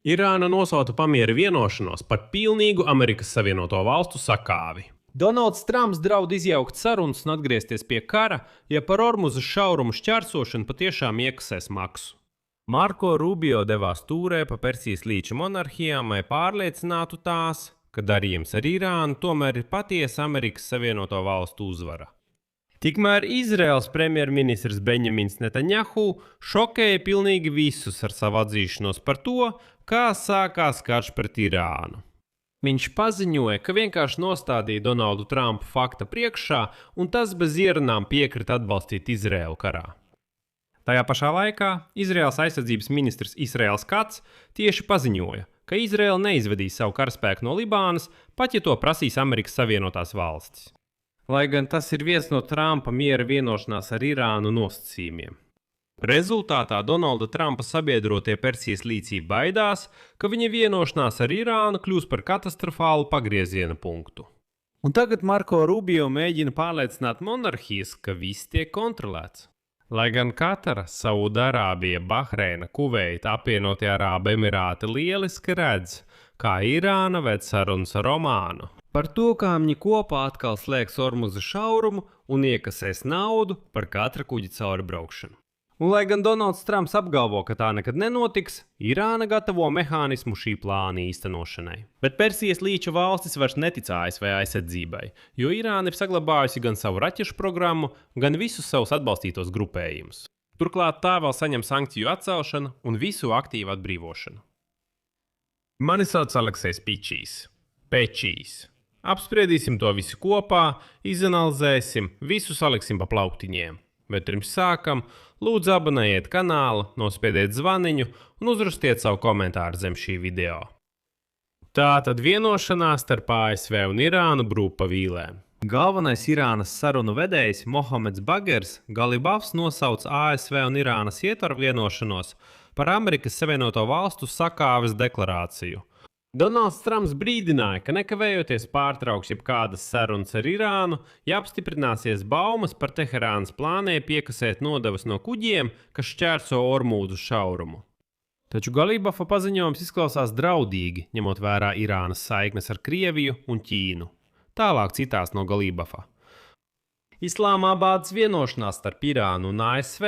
Irāna nosauca pamiera vienošanos par pilnīgu Amerikas Savienoto Valstu sakāvi. Donalds Trumps draud izjaukt sarunas un atgriezties pie kara, ja par Ormuzas šaurumu šķērsošanu patiešām iekasēs maksu. Marko Rubio devās tūrē pa Persijas līča monarhijām, lai pārliecinātu tās, ka darījums ar Irānu tomēr ir patiesa Amerikas Savienoto Valstu uzvara. Tikmēr Izraels premjerministrs Benjamins Netanjahu šokēja pilnīgi visus ar savu atzīšanos par to, kā sākās karš pret Irānu. Viņš paziņoja, ka vienkārši nostādīja Donaldu Trumpu fakta priekšā, un tas bez ierunām piekrita atbalstīt Izraēlu karā. Tajā pašā laikā Izraēlas aizsardzības ministrs Israels Kats tieši paziņoja, ka Izraēla neizvedīs savu karaspēku no Libānas, pat ja to prasīs Amerikas Savienotās Valstis. Lai gan tas ir viens no Trumpa miera vienošanās ar Irānu nosacījumiem. Rezultātā Donalda Trumpa sabiedrotie Persijas līcī baidās, ka viņa vienošanās ar Irānu kļūs par katastrofālu pagrieziena punktu. Un tagad Marko Rubio mēģina pārliecināt monarhijas, ka viss tiek kontrolēts. Lai gan Katara, Saudārābija, Bahreina, Kuveita, Apvienotie Arābu Emirāti lieliski redz, kā Irāna ved sarunas ar Omānu. Par to, kā viņi kopā atkal slēgs Ormuza šaurumu un iekasēs naudu par katra kuģa cauribraukšanu. Un, lai gan Donalds Trumps apgalvo, ka tā nekad nenotiks, Irāna gatavo mehānismu šī plāna īstenošanai. Bet Persijas līča valstis vairs netic ASV aizsardzībai, jo Irāna ir saglabājusi gan savu raķešu programmu, gan visus savus atbalstītos grupējumus. Turklāt tā vēl saņem sankciju atcelšanu un visu aktīvu atbrīvošanu. Mani sauc Aleksejs Pečijs. Apspriedīsim to visu kopā, izanalizēsim, visu saliksim pa plauktiņiem. Bet pirms sākam, lūdzu abonējiet kanālu, nospiediet zvaniņu un uzrakstiet savu komentāru zem šī video. Tātad vienošanās starp ASV un Irānu brūp pa vīlēm. Galvenais Irānas sarunu vedējs Mohameds Bagers Galibafs nosauc ASV un Irānas ietvaru vienošanos par Amerikas Savienoto Valstu sakāves deklarāciju. Donalds Trumps brīdināja, ka nekavējoties pārtrauks jebkādas sarunas ar Irānu, ja apstiprināsies baumas par Teherānas plānē piekasēt nodevas no kuģiem, kas šķērso Ormūzu šaurumu. Taču Galibafa paziņojums izklausās draudīgi, ņemot vērā Irānas saiknes ar Krieviju un Ķīnu. Tālāk citās no Galibafa. Islāmabādas vienošanās starp Irānu un ASV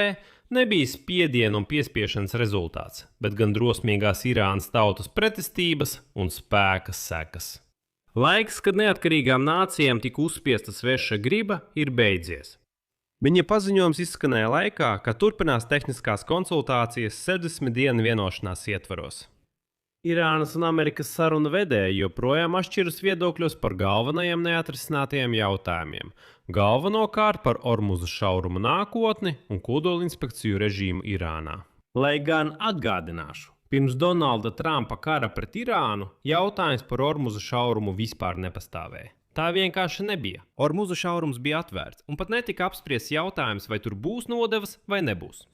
nebija spiediena un piespiešanas rezultāts, bet gan drosmīgās Irānas tautas pretestības un spēka sekas. Laiks, kad neatkarīgām nācijām tika uzspiesta sveša griba, ir beidzies. Viņa paziņojums izskanēja laikā, kad turpinās tehniskās konsultācijas 60 dienu vienošanās ietvaros. Irānas un Amerikas sarunu vedēji joprojām atšķiras viedokļos par galvenajiem neatrisinātajiem jautājumiem, galvenokārt par Ormuza šaurumu nākotni un kodolinspekciju režīmu Irānā. Lai gan atgādināšu, pirms Donalda Trumpa kara pret Irānu jautājums par Ormuza šaurumu vispār nepastāvēja. Tā vienkārši nebija. Ormuza šaurums bija atvērts un pat netika apspriests jautājums, vai tur būs nodevas vai nebūs.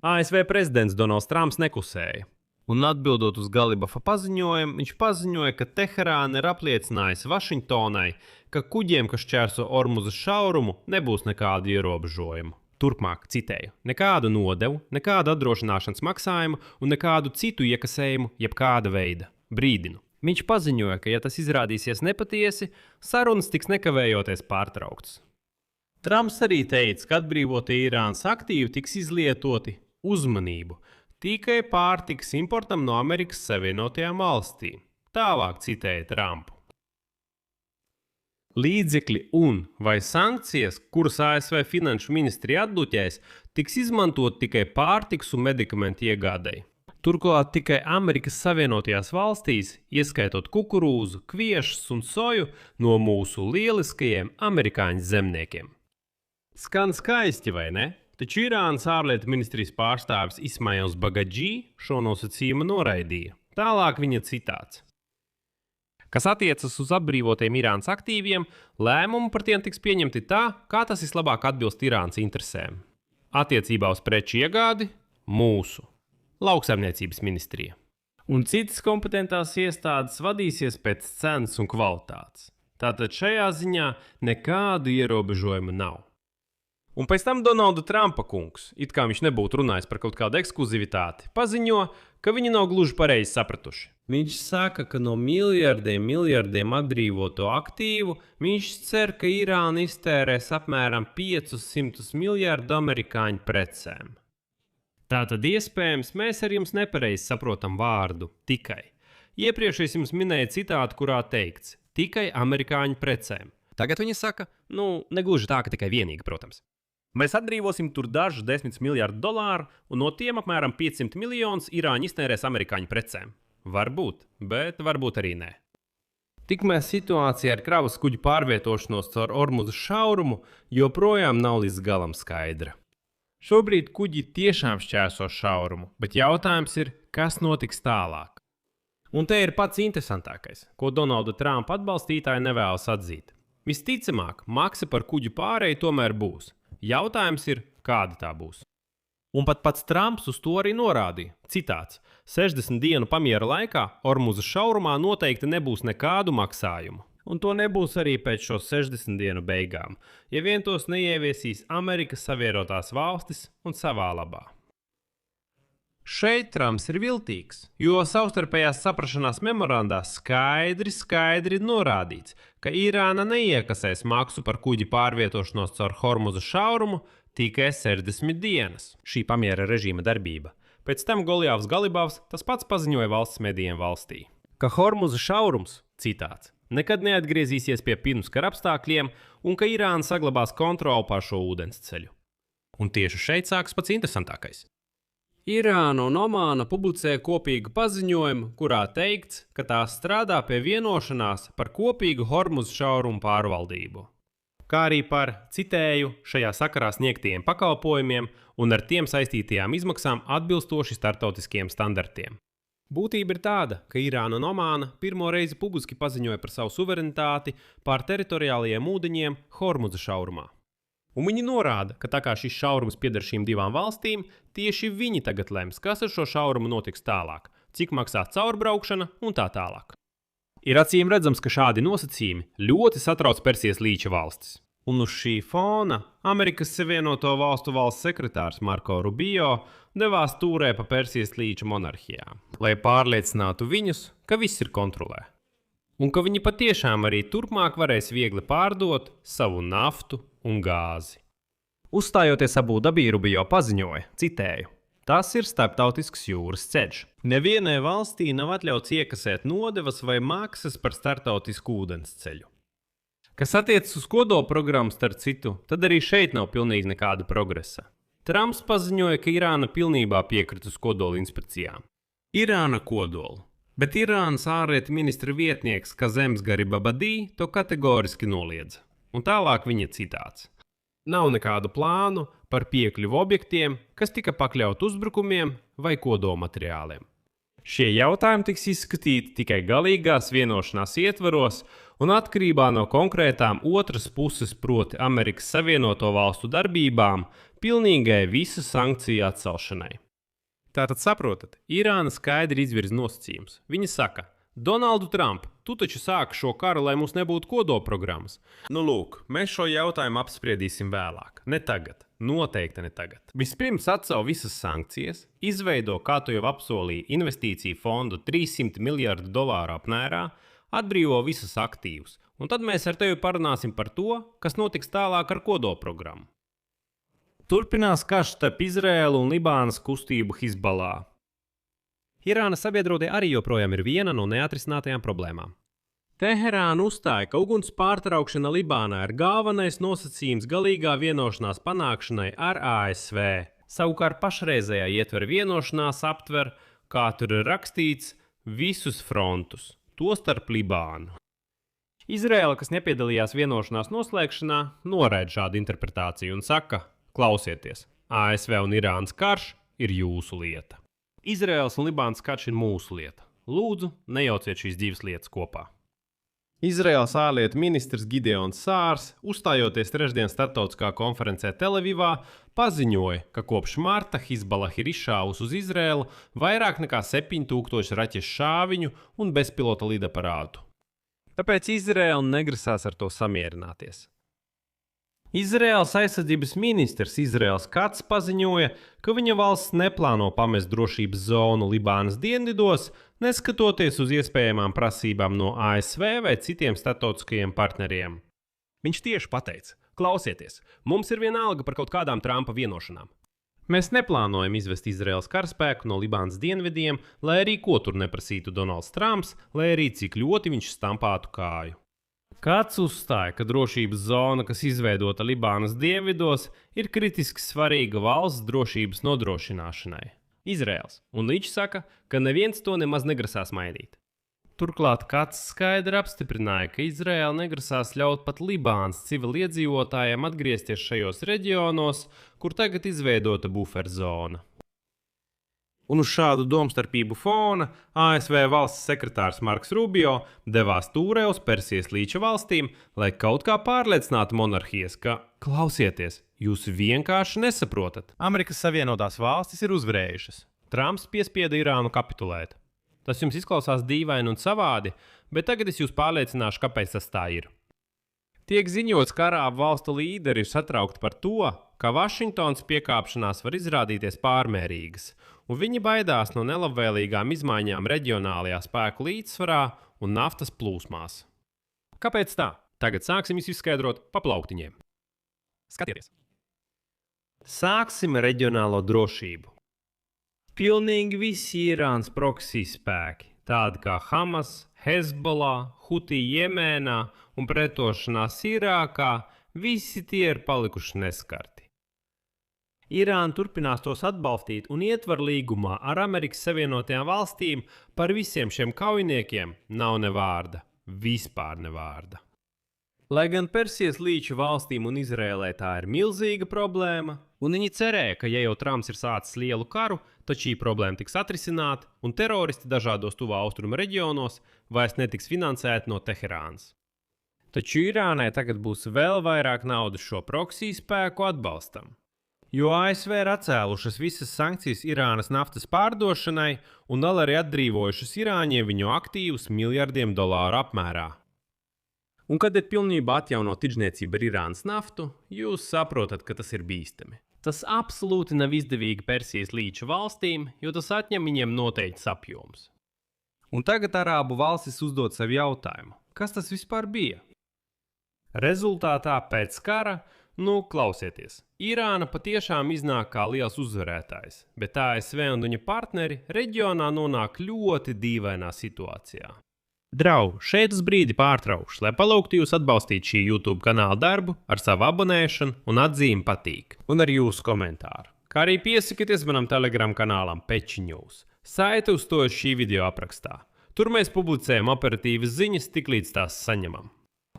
ASV prezidents Donalds Trumps neklusēja. Un atbildot uz Galibafa paziņojumu, viņš paziņoja, ka Teherāna ir apliecinājusi Vašingtonai, ka kuģiem, kas šķērso Ormuza šaurumu, nebūs nekādu ierobežojumu. Turpmāk, citēju, nekādu nodevu, nekādu apdrošināšanas maksājumu un nekādu citu iekasējumu, jebkāda veida. Brīdinu. Viņš paziņoja, ka, ja tas izrādīsies nepatiesi, sarunas tiks nekavējoties pārtrauktas. Trumps arī teica, ka atbrīvotie Irānas aktīvi tiks izlietoti uzmanību tikai pārtikas importam no Amerikas Savienotajām Valstīm. Tālāk citēja Trumpu. Līdzekļi un vai sankcijas, kuras ASV finanšu ministrija atduķēs, tiks izmantot tikai pārtikas un medikamentu iegādei. Turklāt tikai Amerikas Savienotajās Valstīs, ieskaitot kukurūzu, kviešus un soju no mūsu lieliskajiem amerikāņu zemniekiem. Skan skaisti, vai ne? Taču Irānas ārlietu ministrijas pārstāvis Ismails Bagadžī šo nosacījumu noraidīja. Tālāk viņa citāts. Kas attiecas uz atbrīvotiem Irānas aktīviem, lēmumi par tiem tiks pieņemti tā, kā tas vislabāk atbilst Irānas interesēm. Attiecībā uz preču iegādi – mūsu lauksaimniecības ministrija. Un citas kompetentās iestādes vadīsies pēc cenas un kvalitātes. Tātad šajā ziņā nekādu ierobežojumu nav. Un pēc tam Donalda Trumpa kungs, it kā viņš nebūtu runājis par kaut kādu ekskluzivitāti, paziņo, ka viņi nav gluži pareizi sapratuši. Viņš saka, ka no miljardiem atbrīvoto aktīvu viņš cer, ka Irāna iztērēs apmēram 500 miljardu amerikāņu precēm. Tātad iespējams mēs ar jums nepareizi saprotam vārdu tikai. Iepriekš es jums minēju citātu, kurā teikts tikai amerikāņu precēm. Tagad viņi saka, negluži tā, ka tikai vienīgi, protams. Mēs atbrīvosim tur dažus 10 miljardu dolāru, un no tiem apmēram 500 miljonus Irāņi iztērēs amerikāņu precēm. Varbūt, bet varbūt arī nē. Tikmēr situācija ar kravas kuģu pārvietošanos caur Ormuza šaurumu joprojām nav līdz galam skaidra. Šobrīd kuģi tiešām šķērso šaurumu, bet jautājums ir, kas notiks tālāk. Un te ir pats interesantākais, ko Donalda Trumpa atbalstītāji nevēlas atzīt. Visticamāk, maksa par kuģu pārēju tomēr būs. Jautājums ir, kāda tā būs. Un pat pats Trumps uz to arī norādīja. Citāts: 60 dienu pamiera laikā Ormuza šaurumā noteikti nebūs nekādu maksājumu. Un to nebūs arī pēc šo 60 dienu beigām, ja vien tos neieviesīs Amerikas Savienotās valstis un savā labā. Šeit Trumps ir viltīgs, jo savstarpējās saprašanās memorandā skaidri norādīts, ka Irāna neiekasēs maksu par kuģi pārvietošanos caur Hormuza šaurumu tikai 60 dienas. Šī pamiera režīma darbība. Pēc tam Goljāvs Galibavs tas pats paziņoja valsts medijiem valstī, ka Hormuza šaurums, citāts, nekad neatgriezīsies pie pirmskara apstākļiem un ka Irāna saglabās kontroli pār šo ūdensceļu. Un tieši šeit sākas pats interesantākais. Irāna un Omāna publicēja kopīgu paziņojumu, kurā teikts, ka tās strādā pie vienošanās par kopīgu Hormuza šaurumu pārvaldību, kā arī par, citēju, šajā sakarā sniegtajiem pakalpojumiem un ar tiem saistītajām izmaksām atbilstoši starptautiskiem standartiem. Būtība ir tāda, ka Irāna un Omāna pirmo reizi publiski paziņoja par savu suverenitāti pār teritoriālajiem ūdeņiem Hormuza šaurumā. Un viņi norāda, ka tā kā šis šaurums pieder šīm divām valstīm, tieši viņi tagad lems, kas ar šo šaurumu notiks tālāk, cik maksā caurbraukšana un tā tālāk. Ir acīm redzams, ka šādi nosacījumi ļoti satrauc Persijas līča valstis. Un uz šī fona Amerikas Savienoto Valstu valsts sekretārs Marko Rubio devās tūrē pa Persijas līča monarhijām, lai pārliecinātu viņus, ka viss ir kontrolē. Un ka viņi patiešām arī turpmāk varēs viegli pārdot savu naftu un gāzi. Uzstājoties Abu Dabī, Rubio paziņoja, citēju: tas ir starptautisks jūras ceļš. Nevienai valstī nav atļauts iekasēt nodevas vai maksas par starptautisku ūdensceļu. Kas attiecas uz kodolprogrammu, starp citu, tad arī šeit nav pilnīgi nekāda progresa. Trumps paziņoja, ka Irāna pilnībā piekritus kodola inspekcijām. Irāna kodolu. Bet Irānas ārlietu ministra vietnieks Kazems Garibabadī to kategoriski noliedza. Un tālāk viņa citāts: nav nekādu plānu par piekļuvu objektiem, kas tika pakļaut uzbrukumiem vai kodolmateriāliem. Šie jautājumi tiks izskatīti tikai galīgās vienošanās ietvaros un atkarībā no konkrētām otras puses, proti Amerikas Savienoto Valstu darbībām, pilnīgai visu sankciju atcelšanai. Tātad saprotat, Irāna skaidri izvirza nosacījumus. Viņa saka: Donaldu Trump, tu taču sāki šo karu, lai mums nebūtu kodolprogrammas. Lūk, mēs šo jautājumu apspriedīsim vēlāk. Ne tagad. Noteikti ne tagad. Vispirms atcel visas sankcijas, izveido, kā tu jau apsolīji, investīciju fondu 300 miljardu dolāru apmērā, atbrīvo visus aktīvus, un tad mēs ar tevi parunāsim par to, kas notiks tālāk ar kodolprogrammu. Turpinās karš starp Izraēlu un Libānas kustību Hizballah. Irānas sabiedrotie arī joprojām ir viena no neatrisinātajām problēmām. Teherāna uzstāja, ka uguns pārtraukšana Libānā ir galvenais nosacījums galīgā vienošanās panākšanai ar ASV. Savukārt pašreizējā ietvera vienošanās aptver, kā tur ir rakstīts, visus frontus, tostarp Libānu. Izraēla, kas nepiedalījās vienošanās noslēgšanā, noraida šādu interpretāciju un saka: klausieties, ASV un Irānas karš ir jūsu lieta. Izraēlas un Libānas karš ir mūsu lieta. Lūdzu, nejauciet šīs divas lietas kopā. Izraēlas ārlietu ministrs Gideons Sārs, uzstājoties trešdien starptautiskā konferencē Televivā, paziņoja, ka kopš marta Hizballah ir izšāvusi uz Izraēlu vairāk nekā 7000 raķešu šāviņu un bezpilota lidaparātu. Tāpēc Izraēla negrasās ar to samierināties. Izraēlas aizsardzības ministrs Izraels Kats paziņoja, ka viņa valsts neplāno pamest drošības zonu Libānas dienvidos, neskatoties uz iespējamām prasībām no ASV vai citiem starptautiskajiem partneriem. Viņš tieši pateica: klausieties, mums ir vienalga par kaut kādām Trumpa vienošanām. Mēs neplānojam izvest Izraēlas karaspēku no Libānas dienvidiem, lai arī ko tur neprasītu Donalds Trumps, lai arī cik ļoti viņš stampātu kāju. Kāds uzstāja, ka drošības zona, kas izveidota Libānas dienvidos, ir kritiski svarīga valsts drošības nodrošināšanai. Izraels, un viņš saka, ka neviens to nemaz negrasās mainīt. Turklāt Kats skaidri apstiprināja, ka Izraēla negrasās ļaut pat Libānas civiliedzīvotājiem atgriezties šajos reģionos, kur tagad izveidota buferzona. Un uz šādu domstarpību fona ASV valsts sekretārs Marks Rubio devās tūrē uz Persijas līča valstīm, lai kaut kā pārliecinātu monarhijas, ka, klausieties, jūs vienkārši nesaprotat. Amerikas Savienotās valstis ir uzvarējušas. Trumps piespieda Irānu kapitulēt. Tas jums izklausās dīvaini un savādi, bet tagad es jūs pārliecināšu, kāpēc tas tā ir. Tiek ziņots, ka arābu valstu līderi ir satraukti par to, ka Vašingtonas piekāpšanās var izrādīties pārmērīgas, un viņi baidās no nelabvēlīgām izmaiņām reģionālajā spēku līdzsvarā un naftas plūsmās. Kāpēc tā? Tagad sāksim izskaidrot pa plauktiņiem. Skatieties! Sāksim reģionālo drošību. Pilnīgi visi Irānas proksī spēki, tādi kā Hamas, Hezbollah, Huti Jemēnā un pretošanās Irākā, visi tie ir palikuši neskarti. Irāna turpinās tos atbalstīt un ietver līgumā ar Amerikas Savienotajām valstīm par visiem šiem kaujiniekiem nav ne vārda, vispār ne vārda. Lai gan Persijas līča valstīm un Izrēlē tā ir milzīga problēma, un viņi cerēja, ka ja jau Trumps ir sācis lielu karu, tad šī problēma tiks atrisināta un teroristi dažādos tuvā austrumu reģionos vairs netiks finansēti no Teherānas. Taču Irānai tagad būs vēl vairāk naudas šo proksī spēku atbalstam, jo ASV ir atcēlušas visas sankcijas Irānas naftas pārdošanai un vēl arī atbrīvojušas Irāņiem viņu aktīvus miljardiem dolāru apmērā. Un kad ir pilnībā atjaunot tirdzniecību ar Irānas naftu, jūs saprotat, ka tas ir bīstami. Tas absolūti nav izdevīgi Persijas līča valstīm, jo tas atņem viņiem noteikts apjoms. Un tagad arābu valstis uzdod sev jautājumu, kas tas vispār bija? Rezultātā pēc kara, klausieties, Irāna patiešām iznāk kā liels uzvarētājs, bet ASV un viņa partneri reģionā nonāk ļoti dīvainā situācijā. Draugi, šeit uz brīdi pārtraukšu, lai palūgtu jūs atbalstīt šī YouTube kanāla darbu ar savu abonēšanu un atzīmi patīk, un ar jūsu komentāru. Kā arī piesakieties manam Telegram kanālam Pečiņūs. Saite uz to šī video aprakstā. Tur mēs publicējam operatīvas ziņas, tiklīdz tās saņemam.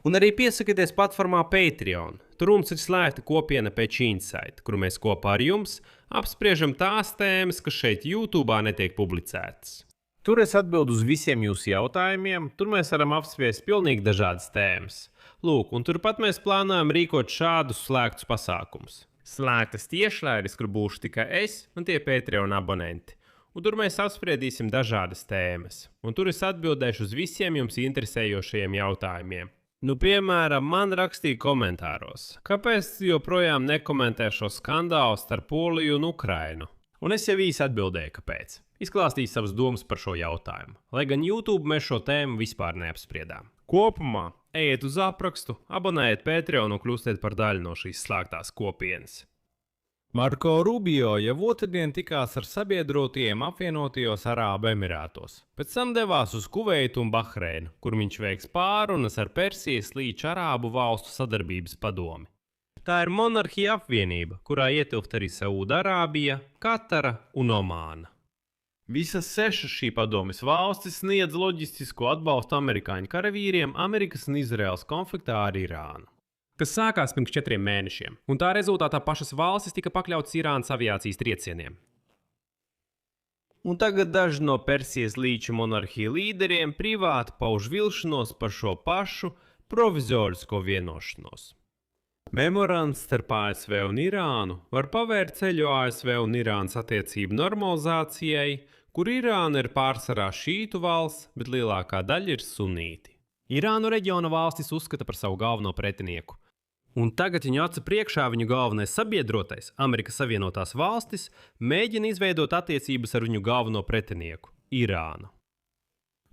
Un arī piesakieties platformā Patreon. Tur mums ir slēgta kopiena Pečiņsaite, kur mēs kopā ar jums apspriežam tās tēmas, kas šeit YouTube'ā netiek publicētas. Tur es atbildu uz visiem jūsu jautājumiem, tur mēs varam apspriest pilnīgi dažādas tēmas. Lūk, un turpat mēs plānojam rīkot šādus slēgtus pasākumus. Slēgtas tiešraides, kur būšu tikai es un tie Patreon abonenti. Un tur mēs apspriedīsim dažādas tēmas. Un tur es atbildēšu uz visiem jums interesējošajiem jautājumiem. Piemēram, man rakstīja komentāros, kāpēc joprojām nekomentē šo skandālu starp Poliju un Ukrainu. Un es jau īsi atbildēju, kāpēc. Izklāstīju savas domas par šo jautājumu, lai gan YouTube mēs šo tēmu vispār neapspriedām. Kopumā ejiet uz aprakstu, abonējiet Patreon un kļūstiet par daļu no šīs slēgtās kopienas. Marko Rubio jau otrdien tikās ar sabiedrotiem apvienotajos Arābu Emirātos. Pēc tam devās uz Kuveitu un Bahreinu, kur viņš veiks pārunas ar Persijas līča Arābu valstu sadarbības padomi. Tā ir monarhija apvienība, kurā ietilpt arī Saūdarābija, Katara un Omāna. Visas 6 šī padomes valstis sniedz loģistisko atbalstu amerikāņu karavīriem Amerikas un Izraēlas konfliktā ar Irānu, kas sākās pirms 4 mēnešiem, un tā rezultātā pašas valstis tika pakļautas Irānas aviācijas triecieniem. Un tagad daži no Persijas līča monarhiju līderiem privāti pauž vilšanos par šo pašu provizorisko vienošanos. Memorands starp ASV un Irānu var pavērt ceļu ASV un Irānas attiecību normalizācijai, kur Irāna ir pārsvarā šītu valsts, bet lielākā daļa ir sunīti. Irānu reģiona valstis uzskata par savu galveno pretinieku. Un tagad viņu acu priekšā viņu galvenais sabiedrotais, Amerikas Savienotās valstis, mēģina izveidot attiecības ar viņu galveno pretinieku – Irānu.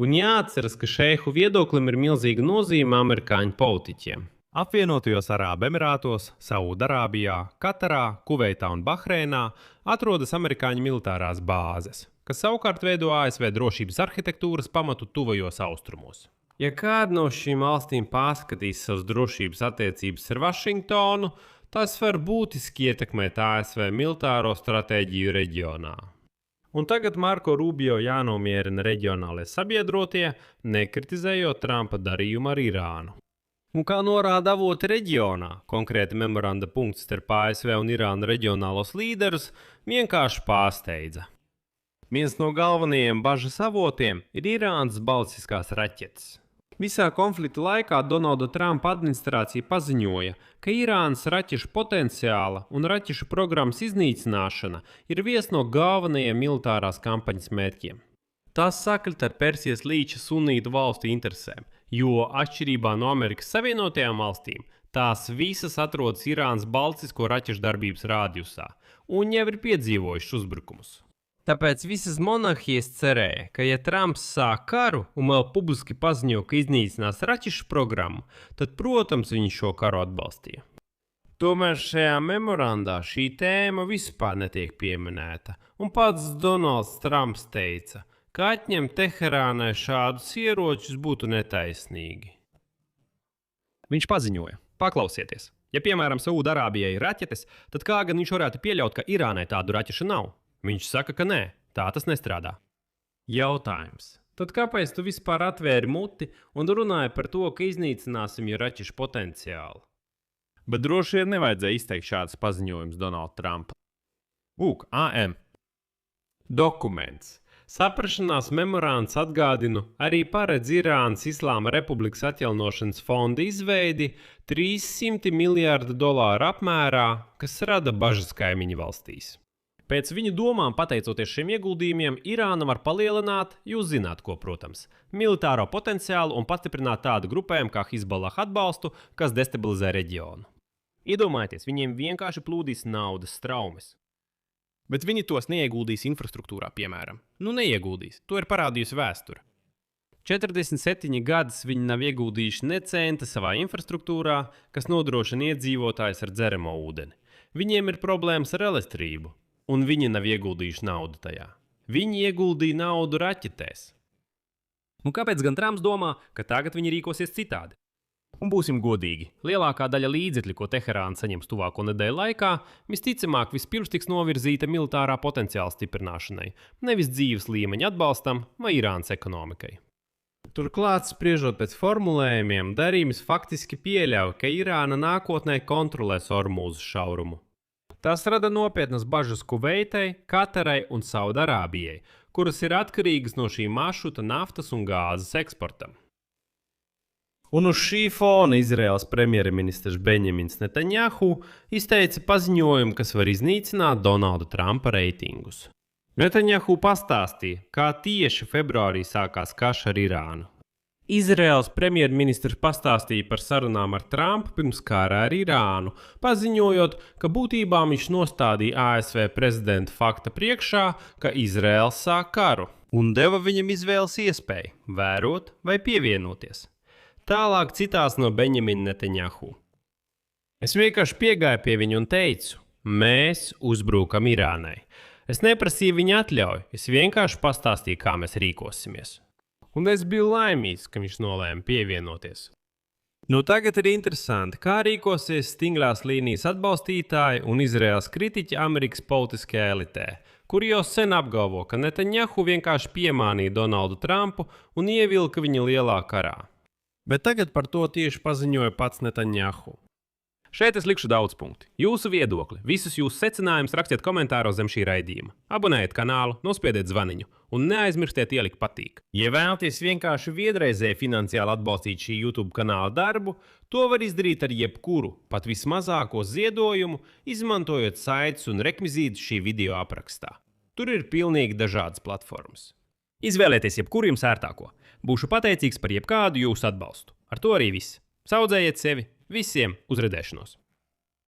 Un jāatceras, ka šeihu viedoklim ir milzīga nozīme amerikāņu politiķiem. Apvienotajos Arābu Emirātos, Saudarābijā, Katarā, Kuveitā un Bahreinā atrodas amerikāņu militārās bāzes, kas savukārt veido ASV drošības arhitektūras pamatu tuvajos austrumos. Ja kāda no šīm valstīm pārskatīs savas drošības attiecības ar Vašingtonu, tas var būtiski ietekmēt ASV militāro stratēģiju reģionā. Un tagad Marko Rubio jānomierina reģionālie sabiedrotie, nekritizējot Trumpa darījumu ar Irānu. Un kā norāda avoti reģionā, konkrēti memoranda punkts starp ASV un Irānu reģionālos līderus, vienkārši pārsteidza. Viens no galvenajiem bažas avotiem ir Irānas balistiskās raķetes. Visā konflikta laikā Donalda Trumpa administrācija paziņoja, ka Irānas raķešu potenciāla un raķešu programmas iznīcināšana ir viens no galvenajiem militārās kampaņas mērķiem. Tās sakrit ar Persijas līča sunītu valstu interesēm, jo, atšķirībā no Amerikas Savienotajām valstīm, tās visas atrodas Irānas balistisko raķešu darbības rādijusā un jau ir piedzīvojušas uzbrukumus. Tāpēc visas monarhijas cerēja, ka ja Trumps sāk karu un vēl publiski paziņo, ka iznīcinās raķešu programmu, tad, protams, viņš šo karu atbalstīja. Tomēr šajā memorandā šī tēma vispār netiek pieminēta, un pats Donalds Trumps teica, ka atņemt Teherānai šādus ieročus būtu netaisnīgi. Viņš paziņoja, paklausieties, ja piemēram Saudarābijai ir raķetes, tad kā gan viņš varētu pieļaut, ka Irānai tādu raķešu nav? Viņš saka, ka nē, tā tas nestrādā. Jautājums. Tad kāpēc tu vispār atvēri muti un runāji par to, ka iznīcināsim jau raķešu potenciālu? Bet droši vien nevajadzēja izteikt šādas paziņojumus Donalda Trumpa. AM. Dokuments. Saprašanās memorands, atgādinu, arī paredz Irānas Islāma Republikas atjaunošanas fonda izveidi $300 miljārdu apmērā, kas rada bažas kaimiņu valstīs. Pēc viņu domām, pateicoties šiem ieguldījumiem, Irāna var palielināt, jūs zināt ko, protams, militāro potenciālu un pastiprināt tādu grupējumu kā Hizballah atbalstu, kas destabilizē reģionu. Iedomājieties, viņiem vienkārši plūdīs naudas straumes. Bet viņi tos neieguldīs infrastruktūrā, piemēram. Neieguldīs, to ir parādījusi vēsture. 47 gadus viņi nav ieguldījuši ne centa savā infrastruktūrā, kas nodrošina iedzīvotājus ar dzeramo ūdeni. Viņiem ir problēmas ar elektrību. Un viņi nav ieguldījuši naudu tajā. Viņi ieguldīja naudu raķetēs. Un kāpēc gan Trumps domā, ka tagad viņi rīkosies citādi? Un būsim godīgi, lielākā daļa līdzekļu, ko Teherāna saņems tuvāko nedēļu laikā, visticamāk vispirms tiks novirzīta militārā potenciāla stiprināšanai, nevis dzīves līmeņa atbalstam vai Irānas ekonomikai. Turklāt, spriežot pēc formulējumiem, darījums faktiski pieļauj, ka Irāna nākotnē kontrolēs Ormūzas šaurumu. Tas rada nopietnas bažas Kuveitai, Katarai un Saudarābijai, kuras ir atkarīgas no šī maršruta naftas un gāzes eksportam. Un uz šī fona Izraēlas premjerministrs Benjamins Netanjahu izteica paziņojumu, kas var iznīcināt Donalda Trumpa reitingus. Netanjahu pastāstīja, kā tieši februārī sākās karš ar Irānu. Izraēlas premjerministrs pastāstīja par sarunām ar Trumpu pirms kara ar Irānu, paziņojot, ka būtībā viņš nostādīja ASV prezidenta fakta priekšā, ka Izraēla sāk karu, un deva viņam izvēles iespēju – vērot vai pievienoties. Tālāk citās no Benjamina Netanjahu. Es vienkārši piegāju pie viņa un teicu, mēs uzbrukam Irānai. Es neprasīju viņa atļauju, es vienkārši pastāstīju, kā mēs rīkosimies. Un es biju laimīgs, ka viņš nolēma pievienoties. Tagad ir interesanti, kā rīkosies stingrās līnijas atbalstītāji un Izraēlas kritiķi Amerikas politiskajā elitē, kuri jau sen apgalvo, ka Netanjahu vienkārši piemānīja Donaldu Trumpu un ievilka viņa lielā karā. Bet tagad par to tieši paziņoja pats Netanjahu. Šeit es likšu daudz punktu. Jūsu viedokli, visus jūsu secinājumus rakstiet komentāros zem šī raidījuma. Abonējiet kanālu, nospiediet zvaniņu un neaizmirstiet ielikt patīk. Ja vēlaties vienkārši vienreizēji finansiāli atbalstīt šī YouTube kanāla darbu, to var izdarīt ar jebkuru, pat vismazāko ziedojumu, izmantojot saites un rekvizītus šī video aprakstā. Tur ir pilnīgi dažādas platformas. Izvēlieties jebkuru jums ērtāko. Būšu pateicīgs par jebkādu jūsu atbalstu. Ar to arī viss. Saudzējiet sevi! Visiem uz redzēšanos!